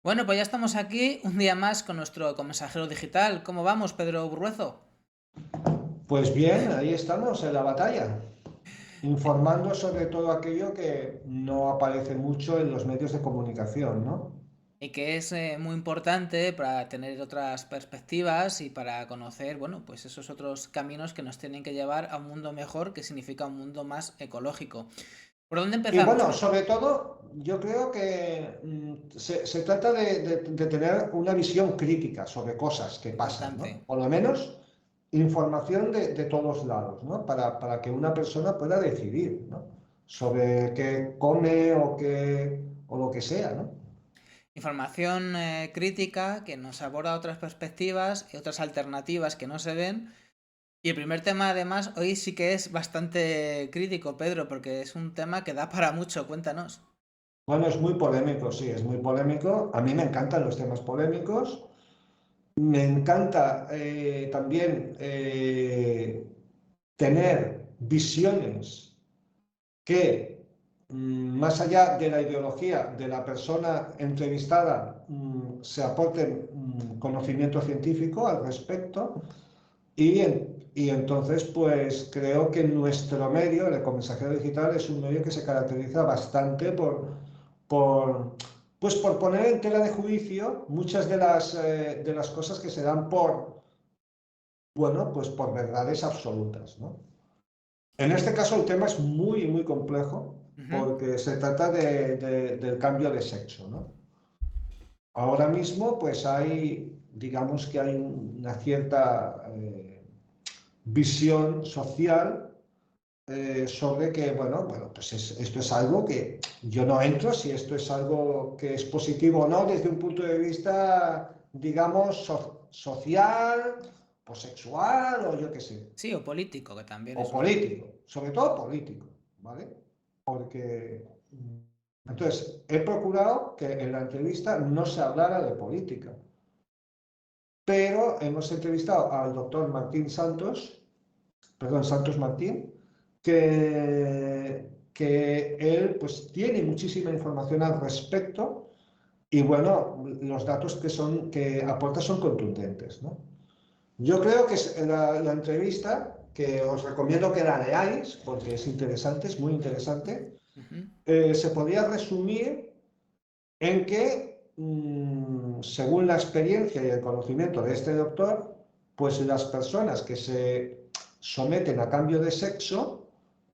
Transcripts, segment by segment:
Bueno, pues ya estamos aquí un día más con nuestro consejero digital. ¿Cómo vamos, Pedro Burruezo? Pues bien, ahí estamos en la batalla, informando sobre todo aquello que no aparece mucho en los medios de comunicación, ¿no? Y que es muy importante para tener otras perspectivas y para conocer, bueno, pues esos otros caminos que nos tienen que llevar a un mundo mejor, que significa un mundo más ecológico. ¿Por dónde Y empezamos, bueno, Pedro? sobre todo, yo creo que se trata de tener una visión crítica sobre cosas que pasan, Importante. ¿no? Por lo menos información de todos lados, ¿no? Para que una persona pueda decidir, ¿no? Sobre qué come o lo que sea, ¿no? Información crítica que nos aborda otras perspectivas y otras alternativas que no se ven. Y el primer tema, además, hoy sí que es bastante crítico, Pedro, porque es un tema que da para mucho. Cuéntanos. Bueno, es muy polémico, sí, es muy polémico. A mí me encantan los temas polémicos. Me encanta también tener visiones que, más allá de la ideología de la persona entrevistada, se aporten conocimiento científico al respecto. Y entonces, pues creo que nuestro medio, el Mensajero Digital, es un medio que se caracteriza bastante por, pues por poner en tela de juicio muchas de las cosas que se dan bueno, pues por verdades absolutas, ¿no? En este caso el tema es muy, muy complejo Ujú. porque se trata del cambio de sexo, ¿no? Ahora mismo, pues digamos que hay una cierta visión social sobre que, bueno, pues esto es algo que yo no entro si esto es algo que es positivo o no desde un punto de vista, digamos, social, o sexual, o yo qué sé, Sí, o político, que también o es una... político, sobre todo político, ¿vale? Porque, entonces, he procurado que en la entrevista no se hablara de política, pero hemos entrevistado al doctor Martín Santos, perdón, Santos Martín, que él pues tiene muchísima información al respecto y bueno, los datos que aporta son contundentes, ¿no? Yo creo que la entrevista, que os recomiendo que la leáis, porque es interesante, es muy interesante, Ujú. se podría resumir en que, según la experiencia y el conocimiento de este doctor, pues las personas que se someten a cambio de sexo,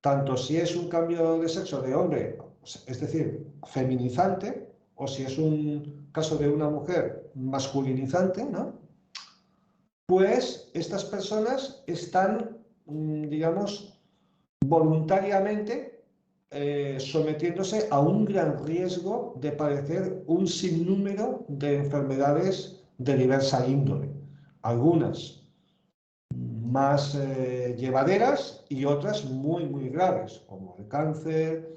tanto si es un cambio de sexo de hombre, es decir, feminizante, o si es un caso de una mujer masculinizante, ¿no? Pues estas personas están, digamos, voluntariamente sometiéndose a un gran riesgo de padecer un sinnúmero de enfermedades de diversa índole, algunas más llevaderas y otras muy, muy graves, como el cáncer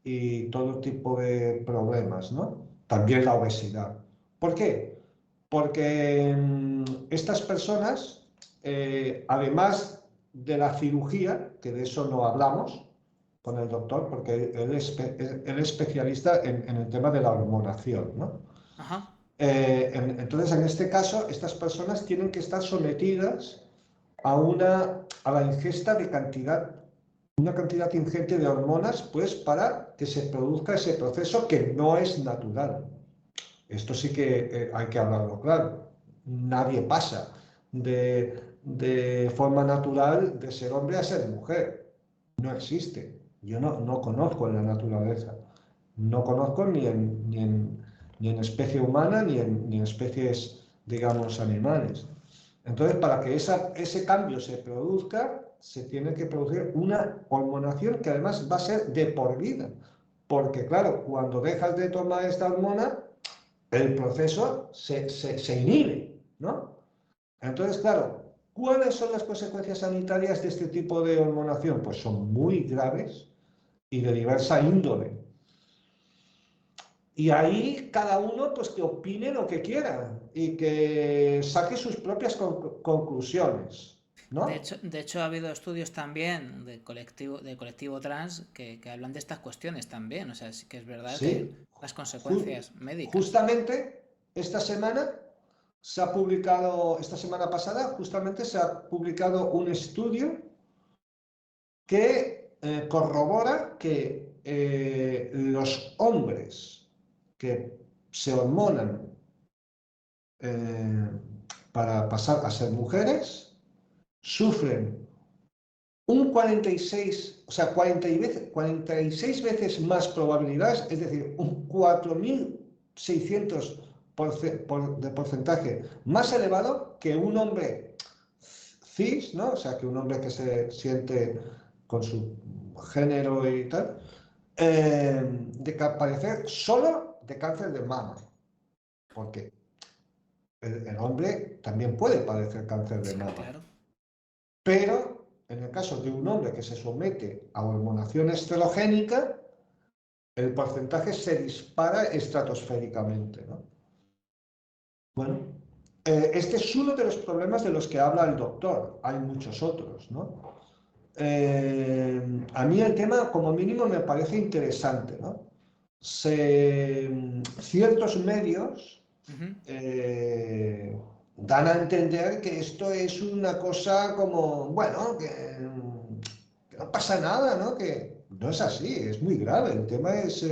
y todo tipo de problemas, ¿no? También la obesidad. ¿Por qué? Porque estas personas, además de la cirugía, que de eso no hablamos con el doctor, porque él es especialista en el tema de la hormonación, ¿no? Ajá. Entonces, en este caso, estas personas tienen que estar sometidas a la ingesta de una cantidad ingente de hormonas, pues para que se produzca ese proceso que no es natural. Esto sí que hay que hablarlo claro. Nadie pasa de forma natural de ser hombre a ser mujer. No existe. Yo no conozco en la naturaleza. No conozco ni en especie humana ni en especies, digamos, animales. Entonces, para que ese cambio se produzca, se tiene que producir una hormonación que además va a ser de por vida. Porque, claro, cuando dejas de tomar esta hormona, el proceso se inhibe, ¿no? Entonces, claro, ¿cuáles son las consecuencias sanitarias de este tipo de hormonación? Pues son muy graves y de diversa índole. Y ahí cada uno, pues que opine lo que quiera y que saque sus propias conclusiones, ¿no? De hecho, ha habido estudios también de colectivo trans que hablan de estas cuestiones también. O sea, sí que es verdad que Sí, las ju- consecuencias médicas. justamente. esta semana se ha publicado, esta semana pasada, justamente se ha publicado un estudio que corrobora que los hombres que se hormonan para pasar a ser mujeres sufren un 46, o sea, 46 veces más probabilidades, es decir, un 4.600 de porcentaje más elevado que un hombre cis, ¿no? O sea, que un hombre que se siente con su género y tal, de padecer solo de cáncer de mama, porque el hombre también puede padecer cáncer de Sí, mama, claro. pero en el caso de un hombre que se somete a hormonación estrogénica, el porcentaje se dispara estratosféricamente, ¿no? Bueno, este es uno de los problemas de los que habla el doctor. Hay muchos otros, ¿no? A mí el tema, como mínimo, me parece interesante, ¿no? Ciertos medios dan a entender que esto es una cosa como, bueno, que no pasa nada, ¿no? Que no es así, es muy grave. El tema es...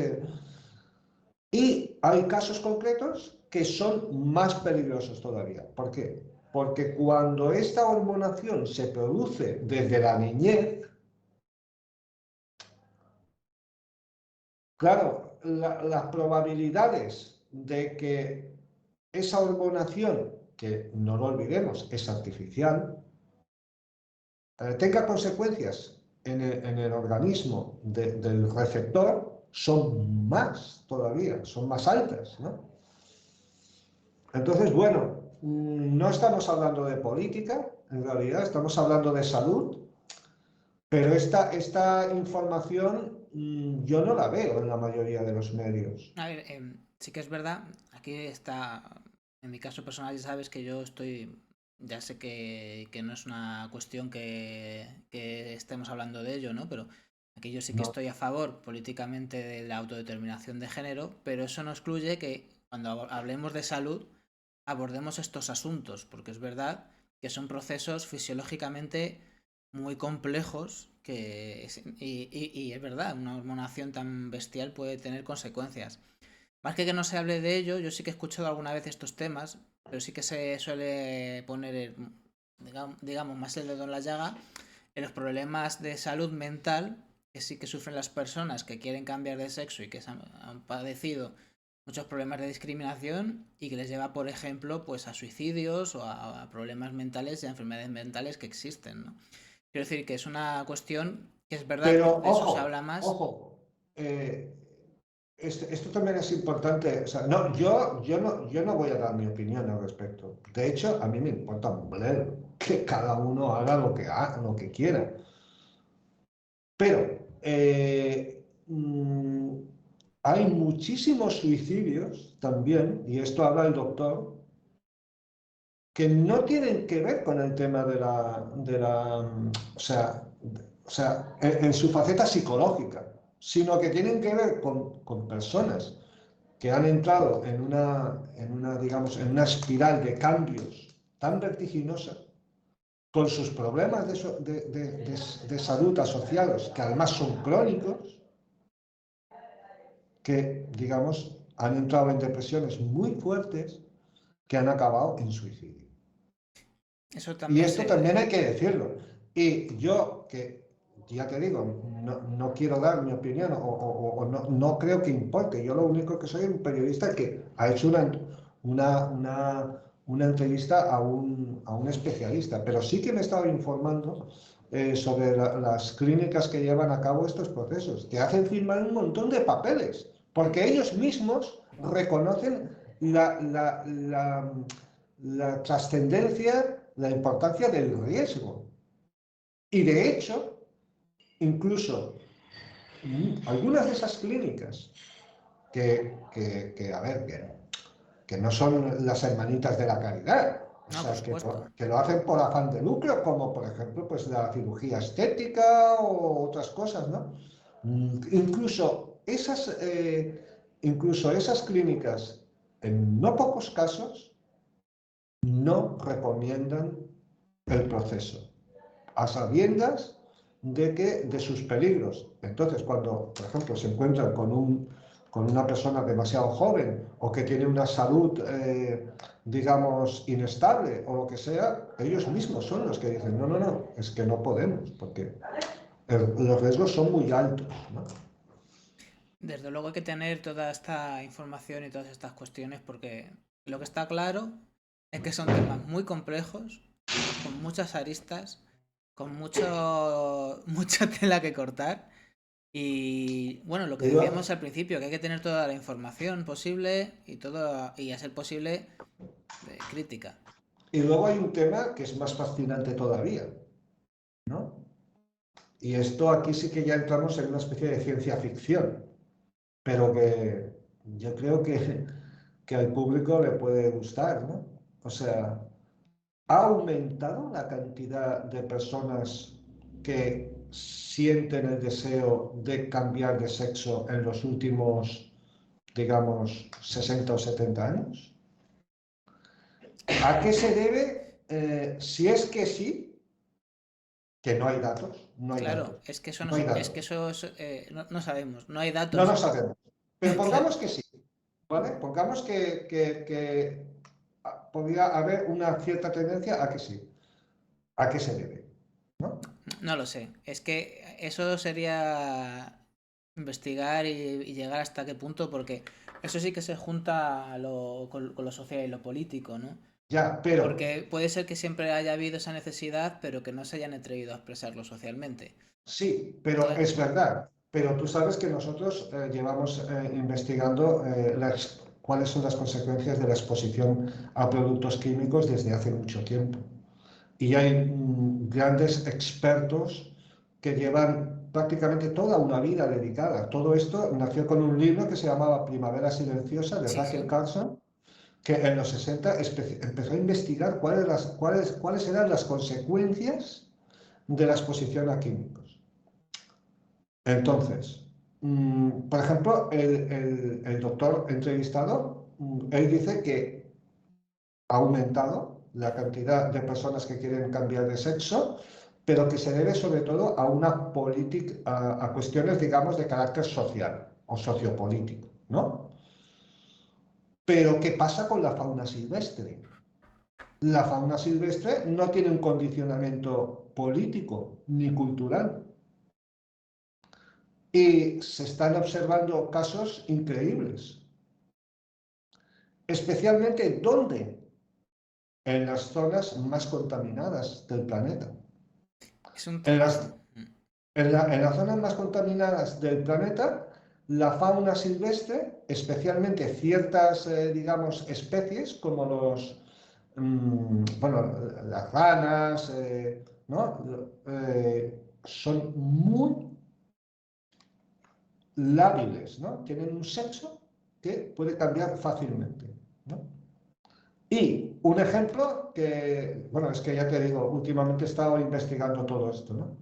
y hay casos concretos que son más peligrosos todavía. ¿Por qué? Porque cuando esta hormonación se produce desde la niñez, claro, las probabilidades de que esa hormonación, que no lo olvidemos, es artificial, tenga consecuencias en el organismo del receptor son más todavía, son más altas, ¿no? Entonces, bueno, no estamos hablando de política, en realidad estamos hablando de salud, pero esta información yo no la veo en la mayoría de los medios. A ver, sí que es verdad, aquí está, en mi caso personal ya sabes que yo estoy, ya sé que no es una cuestión que estemos hablando de ello, ¿no? Pero aquí yo sí que No, estoy a favor políticamente de la autodeterminación de género, pero eso no excluye que cuando hablemos de salud abordemos estos asuntos, porque es verdad que son procesos fisiológicamente muy complejos y es verdad, una hormonación tan bestial puede tener consecuencias. Más que no se hable de ello, yo sí que he escuchado alguna vez estos temas, pero sí que se suele poner, digamos, más el dedo en la llaga en los problemas de salud mental que sí que sufren las personas que quieren cambiar de sexo y que han padecido muchos problemas de discriminación y que les lleva, por ejemplo, pues a suicidios o a problemas mentales y a enfermedades mentales que existen, ¿no? Quiero decir que es una cuestión que es verdad que pero de eso se habla más. ojo, esto también es importante. O sea, no, yo no voy a dar mi opinión al respecto. De hecho, a mí me importa un bledo que cada uno haga lo que quiera. Pero hay muchísimos suicidios también, y esto habla el doctor, que no tienen que ver con el tema o sea, en su faceta psicológica, sino que tienen que ver con personas que han entrado digamos, en una espiral de cambios tan vertiginosa, con sus problemas de salud asociados, que además son crónicos, que, digamos, han entrado en depresiones muy fuertes que han acabado en suicidio. Eso Y también esto se... también hay que decirlo. Y yo, que ya te digo, no quiero dar mi opinión o no creo que importe. Yo lo único que soy es un periodista que ha hecho una entrevista a un especialista, pero sí que me he estado informando sobre las clínicas que llevan a cabo estos procesos. Te hacen firmar un montón de papeles, porque ellos mismos reconocen la trascendencia, la importancia del riesgo. Y de hecho, incluso algunas de esas clínicas a ver, que no son las hermanitas de la caridad, o No, por sea, supuesto. que lo hacen por afán de lucro, como por ejemplo pues la cirugía estética o otras cosas, ¿no? Incluso esas clínicas en no pocos casos, no recomiendan el proceso, a sabiendas de sus peligros. Entonces, cuando, por ejemplo, se encuentran con una persona demasiado joven o que tiene una salud, digamos, inestable o lo que sea, ellos mismos son los que dicen, no, no, no, es que no podemos, porque los riesgos son muy altos, ¿no? Desde luego hay que tener toda esta información y todas estas cuestiones porque lo que está claro es que son temas muy complejos, con muchas aristas, con mucha tela que cortar. Y bueno, lo que Y luego, decíamos al principio, que hay que tener toda la información posible y a ser posible crítica. y luego hay un tema que es más fascinante todavía, ¿no? Y esto aquí sí que ya entramos en una especie de ciencia ficción, pero que yo creo que al público le puede gustar, ¿no? O sea, ha aumentado la cantidad de personas que sienten el deseo de cambiar de sexo en los últimos, digamos, 60 o 70 años. ¿A qué se debe? Si es que sí, que no hay datos, no hay Claro, datos, es que eso no hay es que datos, eso no sabemos, no hay no datos. lo sabemos. Pero Claro. pongamos que sí, ¿vale? Pongamos que podría haber una cierta tendencia a que sí. ¿A qué se debe? ¿No? No lo sé. Es que eso sería investigar y llegar hasta qué punto, porque eso sí que se junta con lo social y lo político, ¿no? Ya, pero Porque puede ser que siempre haya habido esa necesidad, pero que no se hayan atrevido a expresarlo socialmente. sí, pero Entonces, es verdad. Pero tú sabes que nosotros llevamos investigando cuáles son las consecuencias de la exposición a productos químicos desde hace mucho tiempo. Y hay grandes expertos que llevan prácticamente toda una vida dedicada. Todo esto nació con un libro que se llamaba Primavera Silenciosa de sí, Rachel sí. Carson, que en los 60 empezó a investigar cuáles eran las consecuencias de la exposición a químicos. Entonces, por ejemplo, el doctor entrevistado, él dice que ha aumentado la cantidad de personas que quieren cambiar de sexo, pero que se debe sobre todo a una política, a cuestiones, digamos, de carácter social o sociopolítico, ¿no? Pero ¿qué pasa con la fauna silvestre? La fauna silvestre no tiene un condicionamiento político ni cultural. Y se están observando casos increíbles. Especialmente ¿dónde? En las zonas más contaminadas del planeta. Es un En tema. las, en las zonas más contaminadas del planeta, la fauna silvestre, especialmente ciertas, digamos, especies como bueno, las ranas, ¿no? Son muy lábiles, ¿no? Tienen un sexo que puede cambiar fácilmente, ¿no? Y un ejemplo que, bueno, es que ya te digo, últimamente he estado investigando todo esto, ¿no?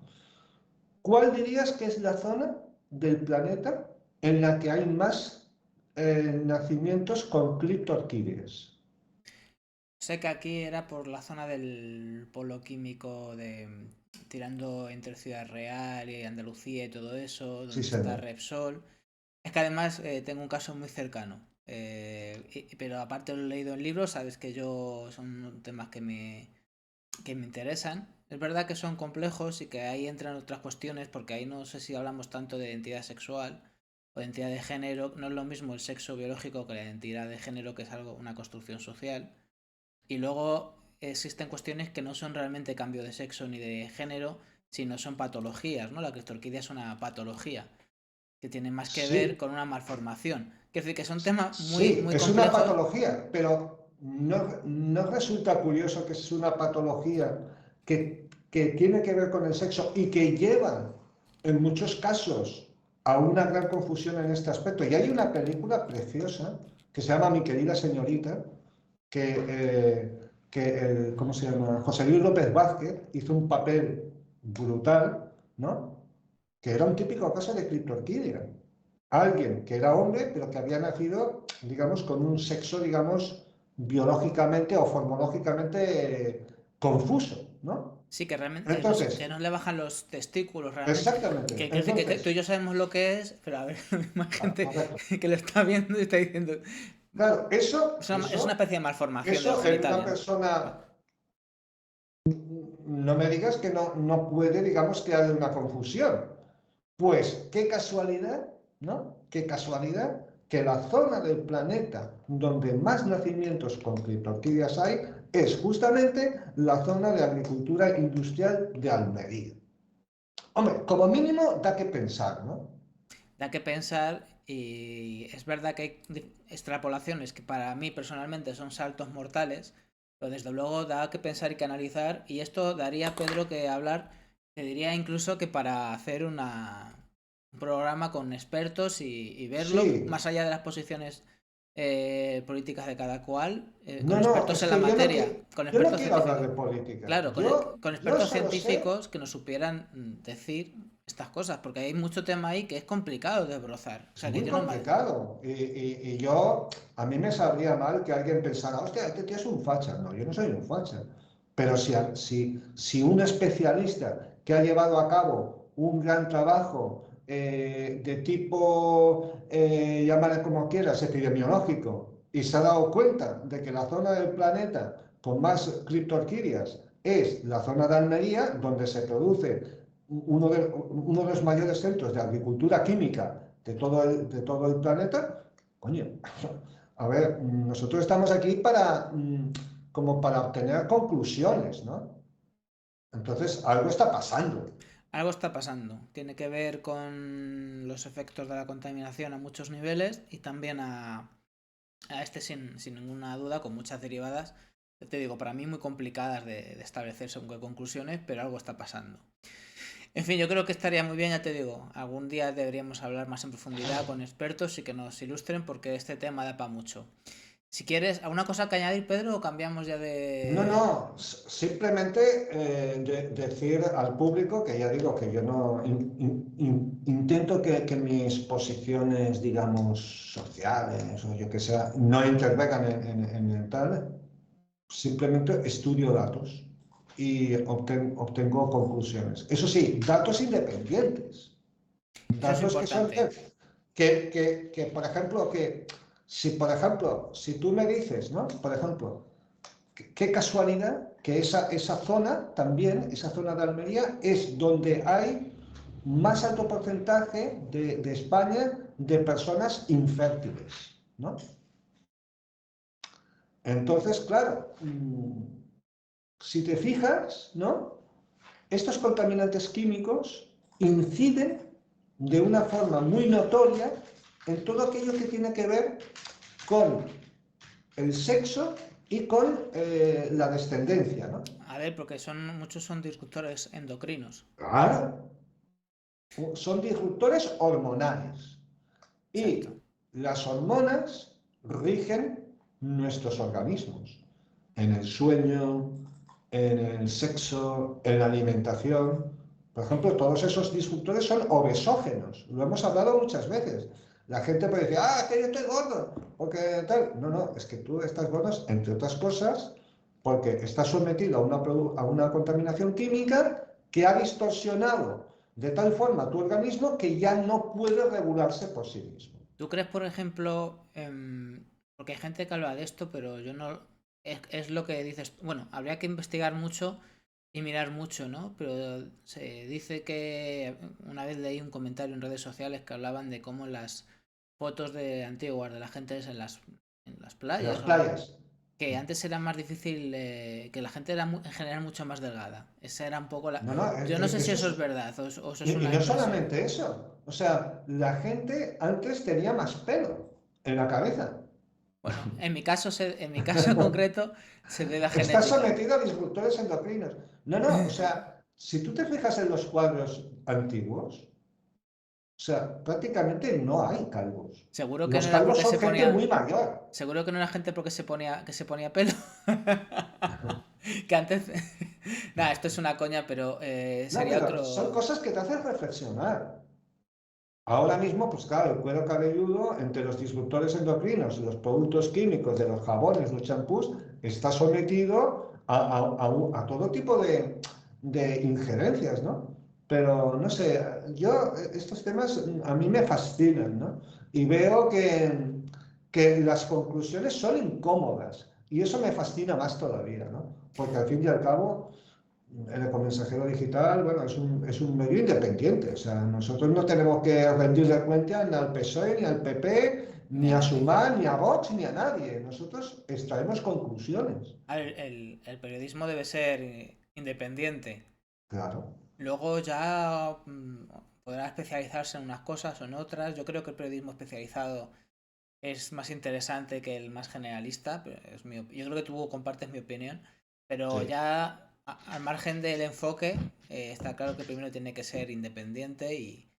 ¿Cuál dirías que es la zona del planeta en la que hay más nacimientos con criptorquídeas? Sé que aquí era por la zona del polo químico de tirando entre Ciudad Real y Andalucía y todo eso, Sí, donde está señor. Repsol. Es que además tengo un caso muy cercano. Pero aparte lo he leído en libros, sabes que yo son temas que me interesan. Es verdad que son complejos y que ahí entran otras cuestiones, porque ahí no sé si hablamos tanto de identidad sexual o de identidad de género. No es lo mismo el sexo biológico que la identidad de género, que es algo, una construcción social. Y luego existen cuestiones que no son realmente cambio de sexo ni de género, sino son patologías, ¿no? La criptorquidia es una patología que tiene más que ver Sí, con una malformación. Quiero decir que son temas sí, muy es una complejos. patología, pero no resulta curioso que es una patología que tiene que ver con el sexo y que lleva en muchos casos a una gran confusión en este aspecto. Y hay una película preciosa que se llama Mi querida señorita, ¿cómo se llama? José Luis López Vázquez hizo un papel brutal, ¿no? Que era un típico caso de criptorquidia. alguien que era hombre, pero que había nacido, digamos, con un sexo, digamos, biológicamente o formológicamente confuso, ¿no? Sí, que realmente que Entonces, no le bajan los testículos realmente. Que exactamente. quiero decir que tú y Entonces, yo sabemos lo que es, pero a ver, hay gente correcto. que lo está viendo y está diciendo. Claro, Es una especie de malformación de los en una genitales, ¿no? persona, no me digas que no puede, digamos, que haya una confusión. Pues qué casualidad, ¿no? Qué casualidad que la zona del planeta donde más nacimientos con criptorquídeas hay es justamente la zona de agricultura industrial de Almería. Hombre, como mínimo da que pensar, ¿no? Da que pensar y es verdad que hay extrapolaciones que para mí personalmente son saltos mortales, pero desde luego da que pensar y que analizar y esto daría, Pedro, que hablar, te diría incluso que para hacer un programa con expertos y verlo Sí, más allá de las posiciones políticas de cada cual, con no, expertos es en la que materia, con yo no expertos quiero hablar científicos. de política. Claro, con Yo expertos solo sé. científicos que nos supieran decir estas cosas, porque hay mucho tema ahí que es complicado de brozar. O Es sea, que muy yo no me... complicado. Y yo, a mí me sabría mal que alguien pensara, hostia, este tío es un facha. No, yo no soy un facha. Pero si un especialista que ha llevado a cabo un gran trabajo de tipo, llámale como quieras, epidemiológico, y se ha dado cuenta de que la zona del planeta con más criptorquídeas es la zona de Almería, donde se produce uno de los mayores centros de agricultura química de todo el planeta, coño, a ver, nosotros estamos aquí para, como para obtener conclusiones, ¿no? Entonces, algo está pasando. Algo está pasando. Tiene que ver con los efectos de la contaminación a muchos niveles y también a este sin ninguna duda, con muchas derivadas. Te digo, para mí muy complicadas de establecer según qué conclusiones, pero algo está pasando. En fin, yo creo que estaría muy bien, ya te digo, algún día deberíamos hablar más en profundidad con expertos y que nos ilustren porque este tema da para mucho. Si quieres, ¿alguna cosa que añadir, Pedro, o cambiamos ya No, de... no, simplemente decir al público que ya digo que yo no intento que mis posiciones, digamos, sociales o yo que sea, no intervengan en el tal, simplemente estudio datos y obtengo conclusiones. Eso sí, datos independientes, Eso es datos que son importante. por ejemplo, por ejemplo, si tú me dices, ¿no? Por ejemplo, qué casualidad que esa zona también, esa zona de Almería, es donde hay más alto porcentaje de España de personas infértiles, ¿no? Entonces, claro, si te fijas, ¿no? Estos contaminantes químicos inciden de una forma muy notoria en todo aquello que tiene que ver con el sexo y con la descendencia, ¿no? A ver, porque muchos son disruptores endocrinos. Claro, son disruptores hormonales Exacto. y las hormonas rigen nuestros organismos en el sueño, en el sexo, en la alimentación. Por ejemplo, todos esos disruptores son obesógenos. Lo hemos hablado muchas veces. La gente puede decir, ah, que yo estoy gordo, porque tal. No, no, es que tú estás gordo, entre otras cosas, porque estás sometido a una contaminación química que ha distorsionado de tal forma tu organismo que ya no puede regularse por sí mismo. ¿Tú crees, por ejemplo, porque hay gente que habla de esto, pero yo no... Es lo que dices, bueno, habría que investigar mucho y mirar mucho, ¿no? Pero se dice que una vez leí un comentario en redes sociales que hablaban de cómo las fotos de antiguas de la gente en las En las playas o playas. que antes era más difícil, que la gente era en general mucho más delgada. Esa era un poco la... No, no, Yo no sé si eso eso es. es verdad o eso es Y una no impresión. solamente eso. O sea, la gente antes tenía más pelo en la cabeza. Bueno, en mi caso concreto se debe a Está genética. sometido a disruptores endocrinos. No, no, o sea, si tú te fijas en los cuadros antiguos, o sea, prácticamente no hay calvos. Seguro que no Los era calvos porque son se gente muy ponía. mayor. Seguro que no era gente porque se ponía pelo. Que antes. Nada, esto es una coña, pero No, sería pero son otro. cosas que te hacen reflexionar. Ahora mismo, pues claro, el cuero cabelludo, entre los disruptores endocrinos, los productos químicos de los jabones, los champús, está sometido a todo tipo de injerencias, ¿no? Pero no sé, yo estos temas a mí me fascinan, ¿no? Y veo que las conclusiones son incómodas y eso me fascina más todavía, ¿no? Porque al fin y al cabo el ecomensajero digital, bueno, es un medio independiente. O sea, nosotros no tenemos que rendirle cuenta ni al PSOE, ni al PP, Ni ni a a nadie. Sumar, ni a Vox, ni a nadie. Nosotros extraemos conclusiones. A ver, el periodismo debe ser independiente. Claro. Luego ya podrá especializarse en unas cosas o en otras. Yo creo que el periodismo especializado es más interesante que el más generalista. Pero yo creo que tú compartes mi opinión. Pero Sí. ya al margen del enfoque, está claro que primero tiene que ser independiente y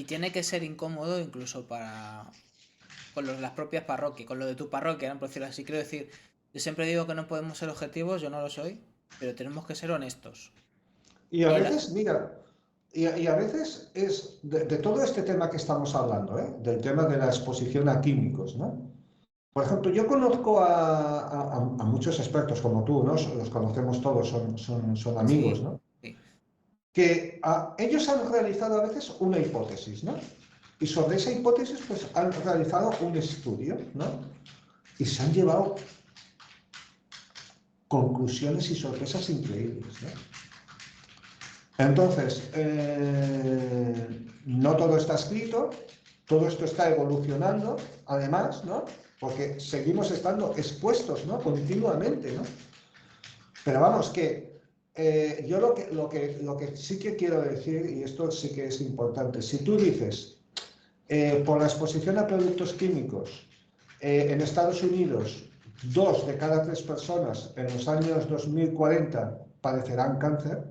tiene que ser incómodo incluso para con las propias parroquias, con lo de tu parroquia, ¿no? Por decirlo así. Quiero decir, yo siempre digo que no podemos ser objetivos, yo no lo soy, pero tenemos que ser honestos. Y a Y la... veces, mira, y a veces es de todo este tema que estamos hablando, ¿eh? Del tema de la exposición a químicos, ¿no? Por ejemplo, yo conozco a muchos expertos como tú, ¿no? Los conocemos todos, son amigos, Sí, ¿no? sí. Que ellos han realizado a veces una hipótesis, ¿no? Y sobre esa hipótesis, pues han realizado un estudio, ¿no? Y se han llevado conclusiones y sorpresas increíbles, ¿no? Entonces, no todo está escrito, todo esto está evolucionando, además, ¿no? Porque seguimos estando expuestos, ¿no? Continuamente, ¿no? Pero vamos, que yo lo que sí que quiero decir, y esto sí que es importante, si tú dices, por la exposición a productos químicos, en Estados Unidos, 2 de cada 3 personas en los años 2040 padecerán cáncer,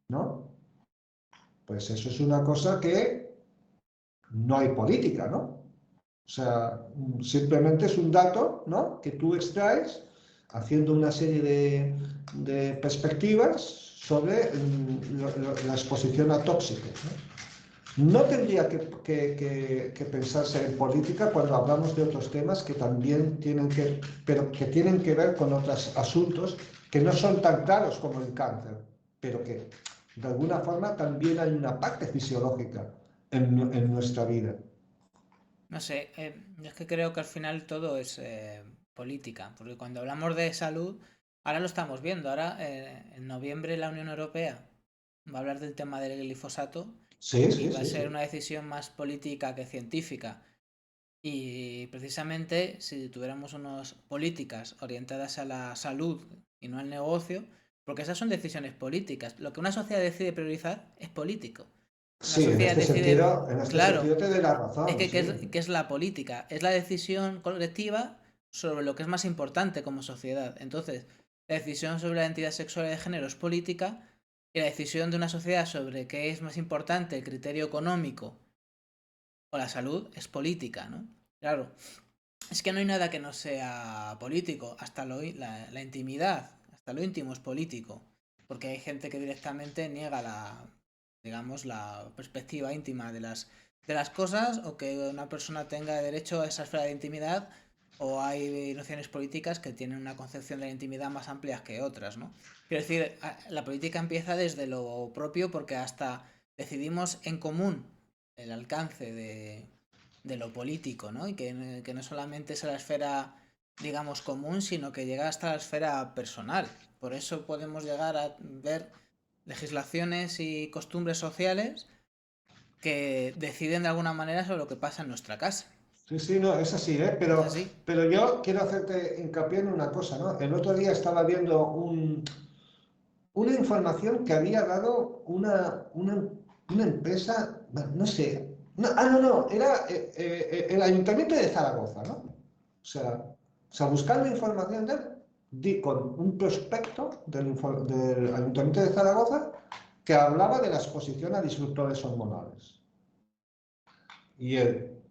¿no? Pues eso es una cosa que no hay política, ¿no? O sea, simplemente es un dato, ¿no? Que tú extraes haciendo una serie de perspectivas sobre la exposición a tóxicos, ¿no? No tendría que pensarse en política cuando hablamos de otros temas que también pero que tienen que ver con otros asuntos que no son tan claros como el cáncer, pero que de alguna forma también hay una parte fisiológica en nuestra vida. No sé, yo es que creo que al final todo es política, porque cuando hablamos de salud, ahora lo estamos viendo, ahora en noviembre la Unión Europea va a hablar del tema del glifosato Sí, y sí, va a sí, ser sí. una decisión más política que científica. Y precisamente si tuviéramos unas políticas orientadas a la salud y no al negocio, porque esas son decisiones políticas. Lo que una sociedad decide priorizar es político. Una Sí, sociedad decide, en este claro, sentido te doy la es razón, que sí. ¿qué es la política? Es la decisión colectiva sobre lo que es más importante como sociedad. Entonces, la decisión sobre la identidad sexual y de género es política y la decisión de una sociedad sobre qué es más importante, el criterio económico o la salud, es política, ¿no? Claro, es que no hay nada que no sea político, hasta la intimidad, hasta lo íntimo es político, porque hay gente que directamente niega digamos, la perspectiva íntima de las cosas o que una persona tenga derecho a esa esfera de intimidad o hay nociones políticas que tienen una concepción de la intimidad más amplia que otras, ¿no? Quiero decir, la política empieza desde lo propio porque hasta decidimos en común el alcance de lo político, ¿no? Y que no solamente es la esfera, digamos, común, sino que llega hasta la esfera personal. Por eso podemos llegar a ver legislaciones y costumbres sociales que deciden de alguna manera sobre lo que pasa en nuestra casa. Sí, sí, no, es así, ¿eh? Es así. Pero yo quiero hacerte hincapié en una cosa, ¿no? El otro día estaba viendo una información que había dado una empresa, bueno, no sé, no, era el Ayuntamiento de Zaragoza, ¿no? O sea, buscando información di con un prospecto del Ayuntamiento de Zaragoza que hablaba de la exposición a disruptores hormonales. Y el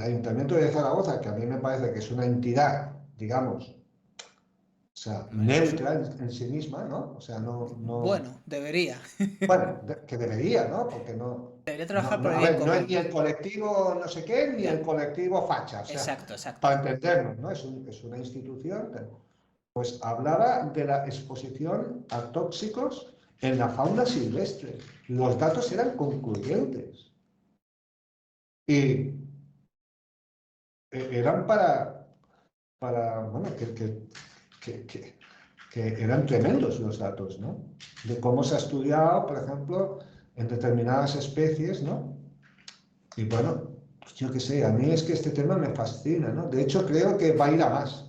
Ayuntamiento de Zaragoza, que a mí me parece que es una entidad, digamos, O sea, Bueno, neutra en sí misma, ¿no? O sea, no, bueno, debería. bueno, que debería, ¿no? Porque no, Debería no, trabajar por no, el a bien ver, no es ni común. el colectivo no sé qué, ni el Ya, colectivo facha, o sea, exacto, exacto. para entendernos, ¿no? Es una institución, pues hablaba de la exposición a tóxicos en la fauna silvestre. Los datos eran concluyentes y eran bueno, que eran tremendos los datos, ¿no? De cómo se ha estudiado, por ejemplo, en determinadas especies, ¿no? Y bueno, pues yo qué sé, a mí es que este tema me fascina, ¿no? De hecho, creo que va a ir a más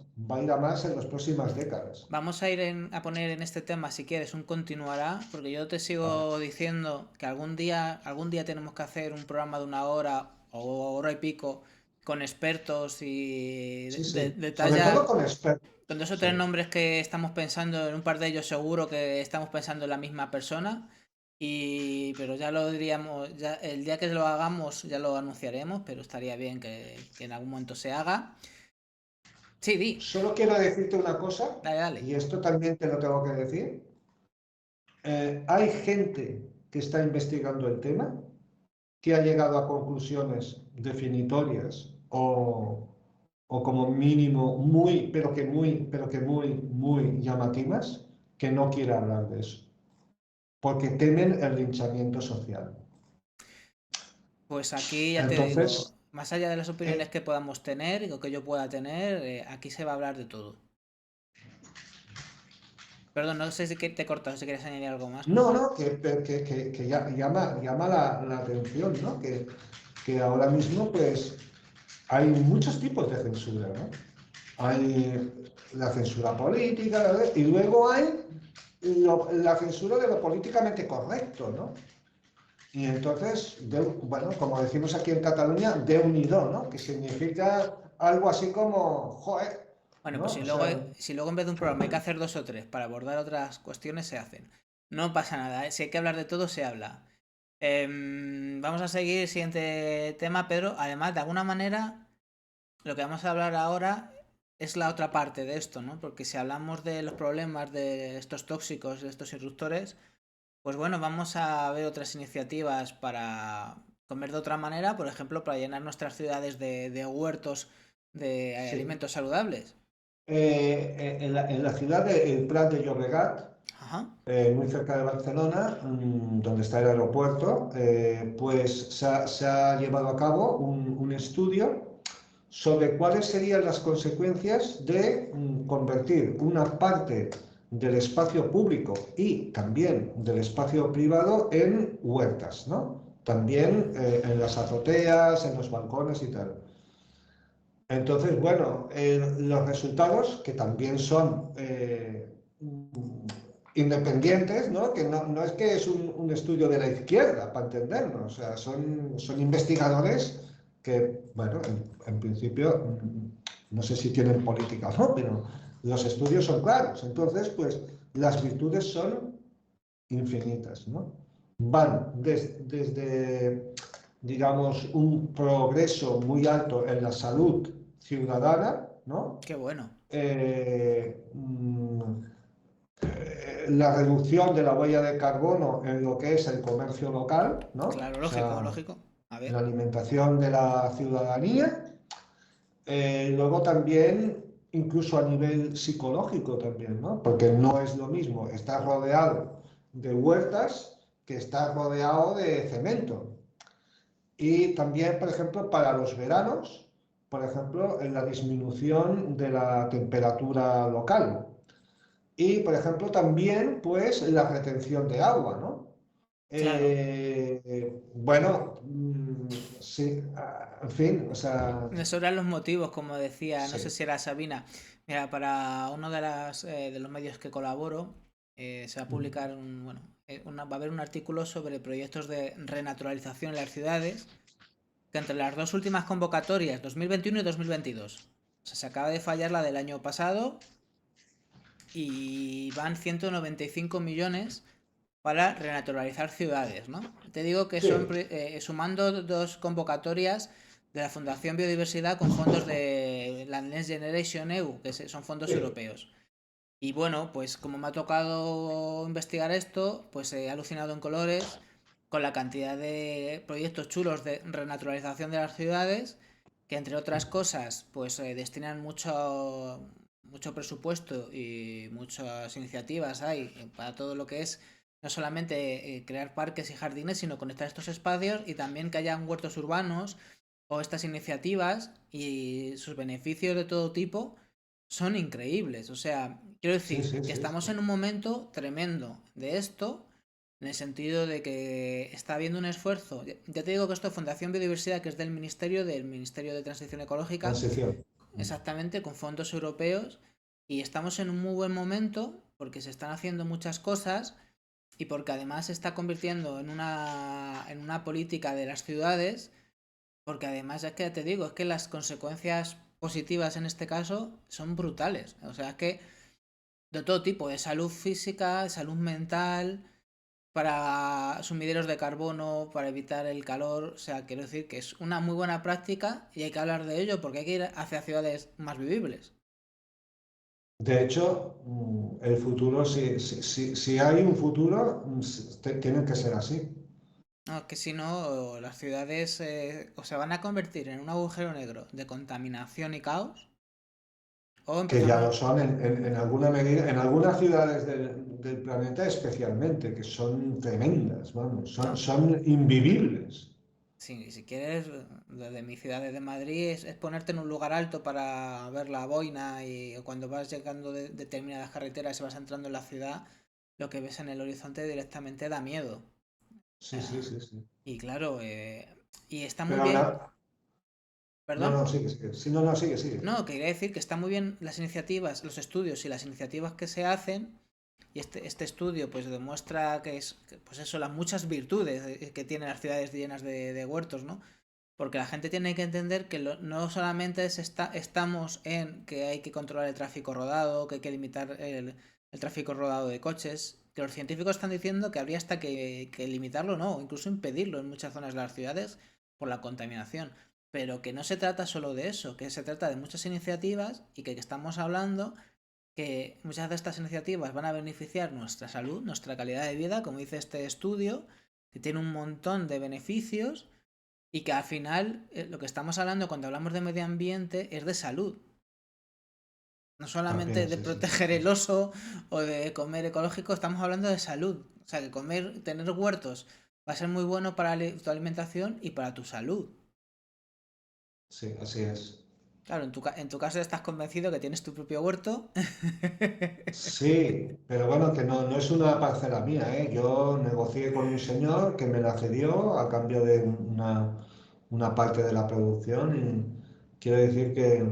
en las próximas décadas. Vamos a ir a poner en este tema, si quieres, un continuará, porque yo te Vale. sigo diciendo que algún día tenemos que hacer un programa de una hora o hora y pico con expertos y Sí, sí. de Sobre todo talla, con expertos. con dos o Sí. tres nombres que estamos pensando, en un par de ellos seguro que estamos pensando en la misma persona. Pero ya lo diríamos, ya el día que lo hagamos ya lo anunciaremos, pero estaría bien que en algún momento se haga. Sí, di, Solo quiero decirte una cosa, dale, dale. y esto también te lo tengo que decir. Hay gente que está investigando el tema, que ha llegado a conclusiones definitorias o como mínimo muy llamativas, que no quiere hablar de eso, porque temen el linchamiento social. Pues aquí ya te digo, Entonces, más allá de las opiniones eh, que podamos tener o que yo pueda tener, aquí se va a hablar de todo. Perdón, no sé si te he cortado, si quieres añadir algo más. no, que llama la atención, ¿no? Que ahora mismo, pues, hay muchos tipos de censura, ¿no? Hay la censura política, ¿verdad? Y luego hay la censura de lo políticamente correcto, ¿no? Y entonces, bueno, como decimos aquí en Cataluña, Déu-n'hi-do, ¿no? Que significa algo así como, joder, Bueno, pues ¿no? O sea, si luego en vez de un programa hay que hacer dos o tres para abordar otras cuestiones, se hacen. No pasa nada, ¿eh? Si hay que hablar de todo, se habla. Vamos a seguir, siguiente tema, Pedro. Además, de alguna manera, lo que vamos a hablar ahora es la otra parte de esto, ¿no? Porque si hablamos de los problemas de estos tóxicos, de estos irruptores, pues bueno, vamos a ver otras iniciativas para comer de otra manera, por ejemplo, para llenar nuestras ciudades de huertos de sí. alimentos saludables. En la ciudad de El Prat de Llobregat, Ajá. muy cerca de Barcelona, donde está el aeropuerto, pues se ha llevado a cabo un estudio sobre cuáles serían las consecuencias de convertir una parte del espacio público y también del espacio privado en huertas, ¿no? También en las azoteas, en los balcones y tal. Entonces, bueno, los resultados, que también son independientes, ¿no? Que no es que es un estudio de la izquierda, para entendernos, o sea, son investigadores que, bueno, en principio, no sé si tienen política o no, pero los estudios son claros. Entonces, pues, las virtudes son infinitas, ¿no? Van desde, digamos, un progreso muy alto en la salud ciudadana, ¿no? Qué bueno. Eh, mm, la reducción de la huella de carbono en lo que es el comercio local, ¿no? Claro, O lógico, sea, lógico. A la ver. alimentación de la ciudadanía. Luego también, incluso a nivel psicológico también, ¿no? Porque no es lo mismo estar rodeado de huertas que estar rodeado de cemento. Y también, por ejemplo, para los veranos, por ejemplo, en la disminución de la temperatura local. Y, por ejemplo, también, pues, la retención de agua, ¿no? Claro. Bueno, sí, en fin, o sea, Me sobran los motivos, como decía, no sé sí. si era Sabina. Mira, para uno de los medios que colaboro, se va a publicar va a haber un artículo sobre proyectos de renaturalización en las ciudades, que entre las dos últimas convocatorias, 2021 y 2022, o sea, se acaba de fallar la del año pasado y van 195 millones para renaturalizar ciudades, ¿no? Te digo que son, Sí, sumando dos convocatorias de la Fundación Biodiversidad con fondos de la Next Generation EU, que son fondos sí. europeos. Y bueno, pues como me ha tocado investigar esto, pues he alucinado en colores con la cantidad de proyectos chulos de renaturalización de las ciudades, que entre otras cosas, pues destinan mucho presupuesto y muchas iniciativas hay para todo lo que es no solamente crear parques y jardines, sino conectar estos espacios y también que hayan huertos urbanos o estas iniciativas y sus beneficios de todo tipo son increíbles. O sea, quiero Sí, decir sí, que sí, estamos sí. en un momento tremendo de esto, en el sentido de que está habiendo un esfuerzo. Ya te digo que esto es Fundación Biodiversidad, que es del Ministerio de Transición Ecológica, Transición. exactamente, con fondos europeos, y estamos en un muy buen momento porque se están haciendo muchas cosas y porque además se está convirtiendo en una política de las ciudades, porque además es que ya te digo, es que las consecuencias positivas en este caso son brutales. O sea, es que de todo tipo, de salud física, de salud mental, para sumideros de carbono, para evitar el calor. O sea, quiero decir que es una muy buena práctica y hay que hablar de ello porque hay que ir hacia ciudades más vivibles. De hecho, el futuro, si hay un futuro, tiene que ser así. No, que si no, las ciudades o se van a convertir en un agujero negro de contaminación y caos, o Que ya empezamos. lo son en alguna medida, en algunas ciudades del planeta especialmente, que son tremendas, vamos, No, son invivibles. si quieres, desde mi ciudad, de Madrid, es ponerte en un lugar alto para ver la boina y cuando vas llegando de determinadas carreteras y vas entrando en la ciudad, lo que ves en el horizonte directamente da miedo. Sí, sí, sí, sí. Y claro, y está muy Pero bien, no, perdón. no, sigue, sigue. Sí, no, no, sigue, sigue. No, quería decir que está muy bien las iniciativas, los estudios y las iniciativas que se hacen. Y este estudio pues demuestra pues eso, las muchas virtudes que tienen las ciudades llenas de huertos, ¿no? Porque la gente tiene que entender que no solamente estamos en que hay que controlar el tráfico rodado, que hay que limitar el tráfico rodado de coches, que los científicos están diciendo que habría hasta que limitarlo, no, o incluso impedirlo en muchas zonas de las ciudades por la contaminación. Pero que no se trata solo de eso, que se trata de muchas iniciativas y que estamos hablando que muchas de estas iniciativas van a beneficiar nuestra salud, nuestra calidad de vida, como dice este estudio, que tiene un montón de beneficios y que al final lo que estamos hablando cuando hablamos de medio ambiente es de salud. No solamente También, de sí, sí, sí, proteger sí. el oso o de comer ecológico, estamos hablando de salud. O sea, que tener huertos va a ser muy bueno para tu alimentación y para tu salud. Sí, así es. Claro, en tu caso estás convencido que tienes tu propio huerto. Sí, pero bueno, que no, no es una parcela mía, ¿eh? Yo negocié con un señor que me la cedió a cambio de una parte de la producción y quiero decir que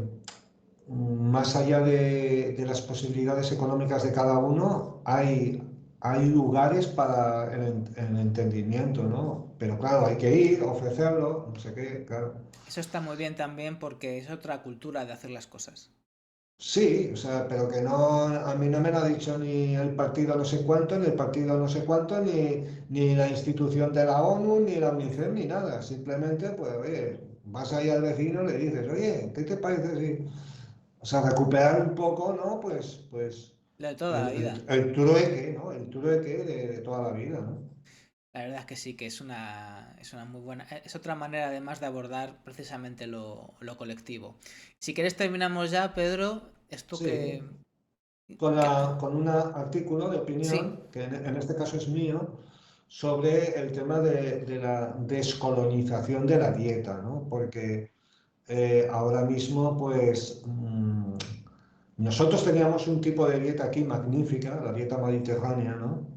más allá de las posibilidades económicas de cada uno, hay lugares para el entendimiento, ¿no? Pero claro, hay que ir, ofrecerlo, no sé qué, claro. Eso está muy bien también porque es otra cultura de hacer las cosas. Sí, o sea, pero que no, a mí no me lo ha dicho ni el partido no sé cuánto, ni el partido no sé cuánto, ni la institución de la ONU, ni la UNICEF, ni nada. Simplemente, pues, oye, vas ahí al vecino y le dices, oye, ¿qué te parece si... O sea, recuperar un poco, ¿no? Pues Lo de toda la vida. el trueque, ¿no? El trueque de toda la vida, ¿no? La verdad es que sí, que es una muy buena. Es otra manera además de abordar precisamente lo colectivo. Si quieres terminamos ya, Pedro. Esto Sí, que. con un artículo de Sí, opinión, que en este caso es mío, sobre el tema de la descolonización de la dieta, ¿no? Porque ahora mismo, pues, nosotros teníamos un tipo de dieta aquí magnífica, la dieta mediterránea, ¿no?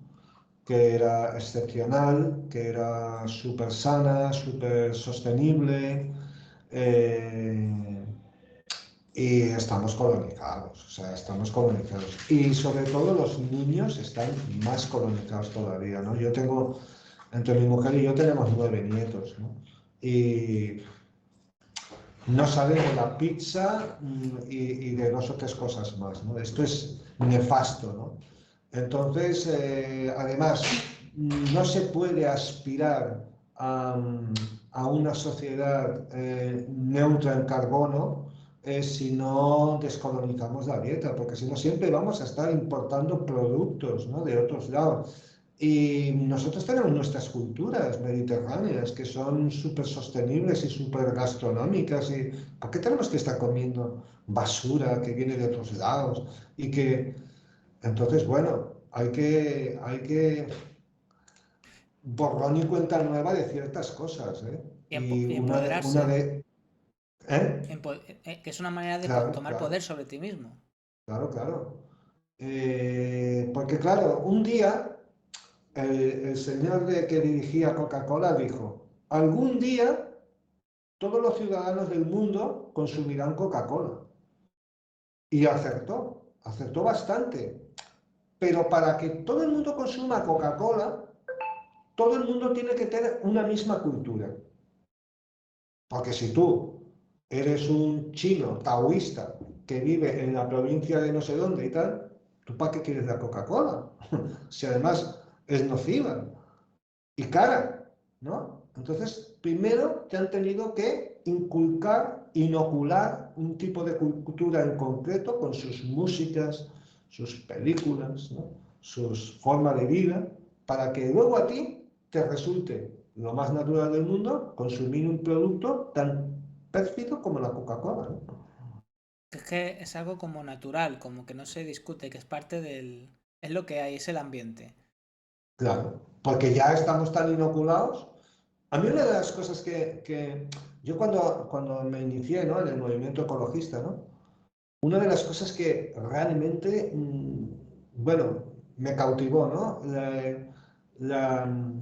Que era excepcional, que era súper sana, súper sostenible, eh, y estamos colonizados, o sea, estamos colonizados. Y sobre todo los niños están más colonizados todavía, ¿no? Yo tengo, entre mi mujer y yo tenemos 9 nietos, ¿no? Y no sale de la pizza y de 2 o 3 cosas más, ¿no? Esto es nefasto, ¿no? Entonces, además, no se puede aspirar a una sociedad neutra en carbono si no descolonizamos la dieta, porque si no siempre vamos a estar importando productos, ¿no?, de otros lados. Y nosotros tenemos nuestras culturas mediterráneas que son súper sostenibles y súper gastronómicas. ¿Y por qué tenemos que estar comiendo basura que viene de otros lados? Y que, entonces, bueno, hay que borrón y cuenta nueva de ciertas cosas, ¿eh? Y Y una empoderarse, de... ¿Eh? que es una manera de Claro, tomar poder claro, sobre ti mismo. claro, claro. Porque claro, un día el señor que dirigía Coca-Cola dijo, algún día todos los ciudadanos del mundo consumirán Coca-Cola. Y acertó bastante. Pero para que todo el mundo consuma Coca-Cola, todo el mundo tiene que tener una misma cultura. Porque si tú eres un chino taoísta que vive en la provincia de no sé dónde y tal, ¿tú para qué quieres la Coca-Cola? Si además es nociva y cara, ¿no? Entonces, primero te han tenido que inculcar, inocular un tipo de cultura en concreto con sus músicas, sus películas, ¿no?, sus formas de vida, para que luego a ti te resulte lo más natural del mundo consumir un producto tan pérfido como la Coca-Cola, ¿no? Es que es algo como natural, como que no se discute, que es parte del... Es lo que hay, es el ambiente. Claro, porque ya estamos tan inoculados. A mí una de las cosas que yo cuando me inicié, ¿no?, en el movimiento ecologista, ¿no?, una de las cosas que realmente, bueno, me cautivó, ¿no?, la-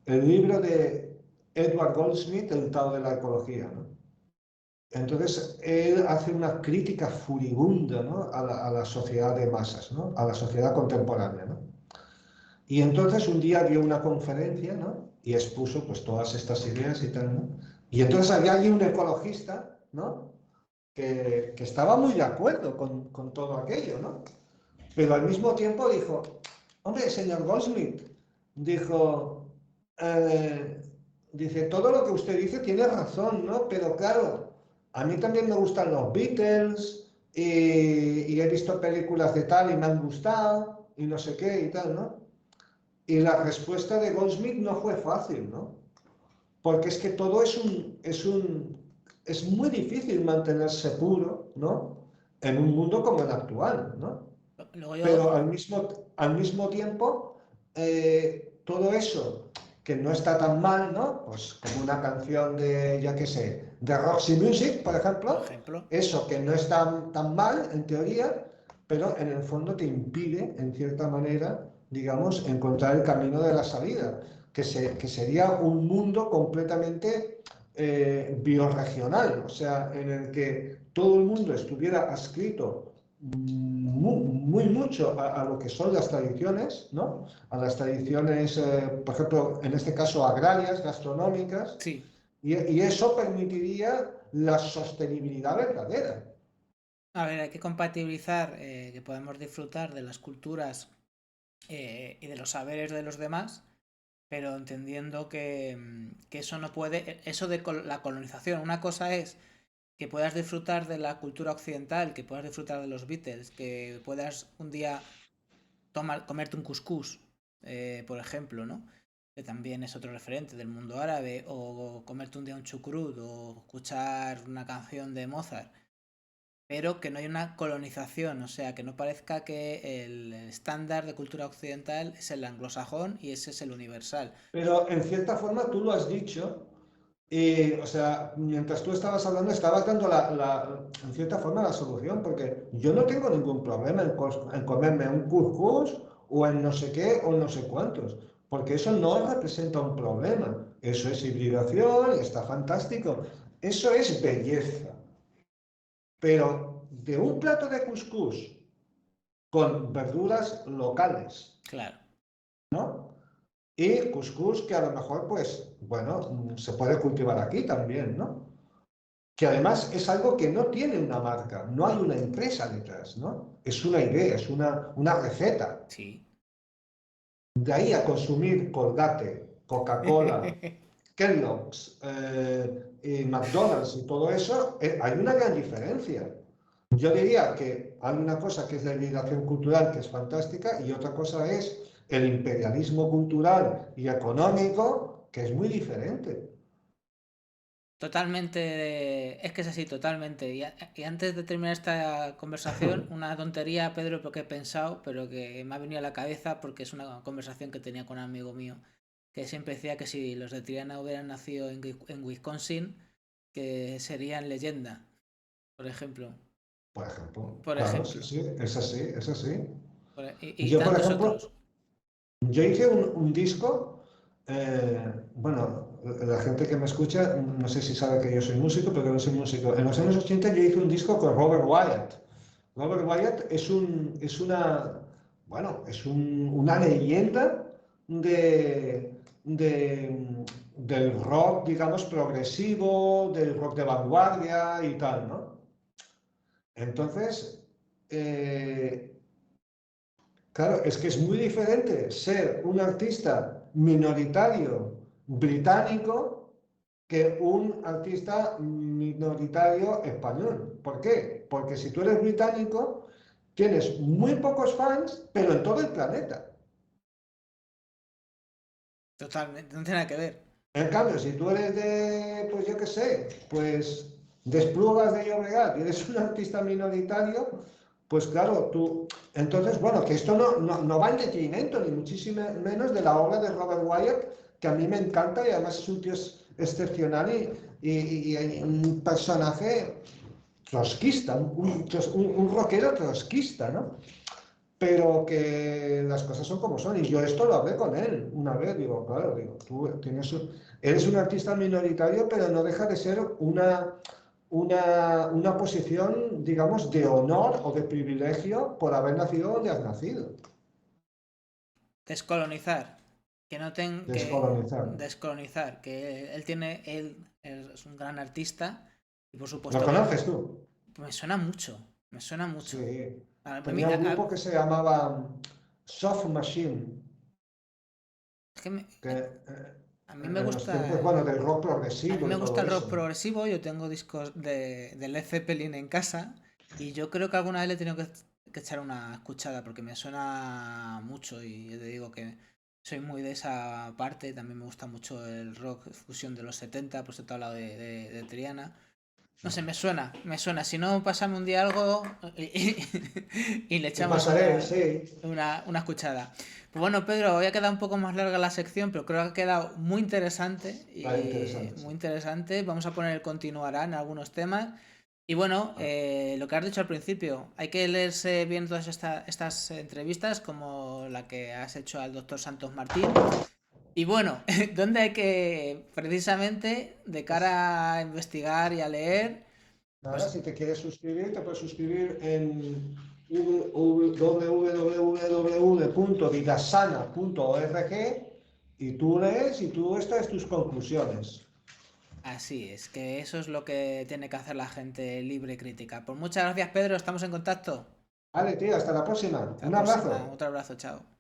el libro de Edward Goldsmith, El Tao de la Ecología, ¿no? Entonces, él hace una crítica furibunda, ¿no?, a la sociedad de masas, ¿no?, a la sociedad contemporánea, ¿no? Y entonces un día dio una conferencia, ¿no?, y expuso pues todas estas ideas y tal, ¿no? Y entonces había allí un ecologista, ¿no?, que estaba muy de acuerdo con todo aquello, ¿no? Pero al mismo tiempo dijo, hombre, señor Goldsmith, dijo, eh, dice, todo lo que usted dice tiene razón, ¿no? Pero claro, a mí también me gustan los Beatles y he visto películas de tal y me han gustado y no sé qué y tal, ¿no? Y la respuesta de Goldsmith no fue fácil, ¿no? Porque es que todo es muy difícil mantenerse puro, ¿no?, en un mundo como el actual, ¿no? Luego Pero yo, al mismo tiempo, todo eso que no está tan mal, ¿no? Pues como una canción de, ya qué sé, de Roxy Music, por por ejemplo, ejemplo, eso que no está tan mal en teoría, pero en el fondo te impide, en cierta manera, digamos, encontrar el camino de la salida, que sería un mundo completamente biorregional, o sea, en el que todo el mundo estuviera adscrito muy mucho a lo que son las tradiciones, ¿no? A las tradiciones, por ejemplo, en este caso agrarias, gastronómicas, sí. y eso permitiría la sostenibilidad verdadera. A ver, hay que compatibilizar que podemos disfrutar de las culturas y de los saberes de los demás, pero entendiendo que eso no puede, eso de la colonización, una cosa es que puedas disfrutar de la cultura occidental, que puedas disfrutar de los Beatles, que puedas un día comerte un couscous, por ejemplo, ¿no? Que también es otro referente del mundo árabe, o comerte un día un chucrut, o escuchar una canción de Mozart, pero que no hay una colonización, o sea, que no parezca que el estándar de cultura occidental es el anglosajón y ese es el universal. Pero en cierta forma tú lo has dicho, y, o sea, mientras tú estabas hablando, estabas dando en cierta forma la solución, porque yo no tengo ningún problema en comerme un couscous o en no sé qué o no sé cuántos, porque eso no representa un problema. Eso es hibridación, está fantástico. Eso es belleza. Pero de un plato de couscous con verduras locales, Claro. ¿no? Y couscous que a lo mejor, pues, bueno, se puede cultivar aquí también, ¿no? Que además es algo que no tiene una marca, no hay una empresa detrás, ¿no? Es una idea, es una receta. Sí. De ahí a consumir Colgate, Coca-Cola, Kellogg's McDonald's y todo eso, hay una gran diferencia. Yo diría que hay una cosa que es la inmigración cultural, que es fantástica, y otra cosa es el imperialismo cultural y económico, que es muy diferente. Totalmente, es que es así, totalmente. Y antes de terminar esta conversación, una tontería, Pedro, porque he pensado, pero que me ha venido a la cabeza porque es una conversación que tenía con un amigo mío, que siempre decía que si los de Triana hubieran nacido en Wisconsin, que serían leyenda, por ejemplo. Por ejemplo, Por claro, sí, ejemplo. sí, es así, es así. Y Yo, por tantos ejemplo, otros. yo hice un disco, bueno, la gente que me escucha, no sé si sabe que yo soy músico, pero no soy músico. En los años 80 yo hice un disco con Robert Wyatt. Robert Wyatt es una, bueno, una leyenda del rock, digamos, progresivo, del rock de vanguardia y tal, ¿no? Entonces, eh, claro, es que es muy diferente ser un artista minoritario británico que un artista minoritario español. ¿Por qué? Porque si tú eres británico, tienes muy pocos fans, pero en todo el planeta. Totalmente, no tiene nada que ver. En cambio, si tú eres de, pues yo qué sé, pues de Esplugas de Llobregat y eres un artista minoritario, pues claro, tú... Entonces, bueno, que esto no va en detrimento, ni muchísimo menos de la obra de Robert Wyatt, que a mí me encanta y además es un tío excepcional y un personaje trotskista, un rockero trotskista, ¿no? Pero que las cosas son como son. Y yo esto lo hablé con él una vez, digo, claro, digo, tú eres un artista minoritario, pero no deja de ser una posición, digamos, de honor o de privilegio por haber nacido donde has nacido. Descolonizar. Que no ten que Descolonizar. descolonizar. Que él es un gran artista. Y por ¿Lo supuesto que conoces tú? me suena mucho. Me suena mucho. Sí. A mí, Tenía un grupo que se llamaba Soft Machine, es que que a mí me en los gusta. tiempos, bueno, del rock A mí progresivo me y gusta todo el rock eso. progresivo. Yo tengo discos de Led Zeppelin en casa. Y yo creo que alguna vez le he tenido que echar una escuchada porque me suena mucho. Y yo te digo que soy muy de esa parte. También me gusta mucho el rock fusión de los 70. Por eso te he hablado de Triana. No sé, me suena, me suena. Si no, pásame un día algo y le Te echamos pasaré, sí. una escuchada. Pues bueno, Pedro, hoy ha quedado un poco más larga la sección, pero creo que ha quedado muy interesante Ah, y interesante, sí. muy interesante. Vamos a poner el continuará en algunos temas. Y bueno, Ah, lo que has dicho al principio, hay que leerse bien todas estas entrevistas, como la que has hecho al doctor Santos Martín, y bueno, ¿dónde hay que, precisamente, de pues cara a investigar y a leer, nada, pues si te quieres suscribir, te puedes suscribir en www.vidasana.org y tú lees y tú estas tus conclusiones. así es, que eso es lo que tiene que hacer la gente libre y crítica. Pues muchas gracias, Pedro, estamos en contacto. Vale, tío, hasta la próxima. Hasta la Un próxima, abrazo. otro abrazo, chao.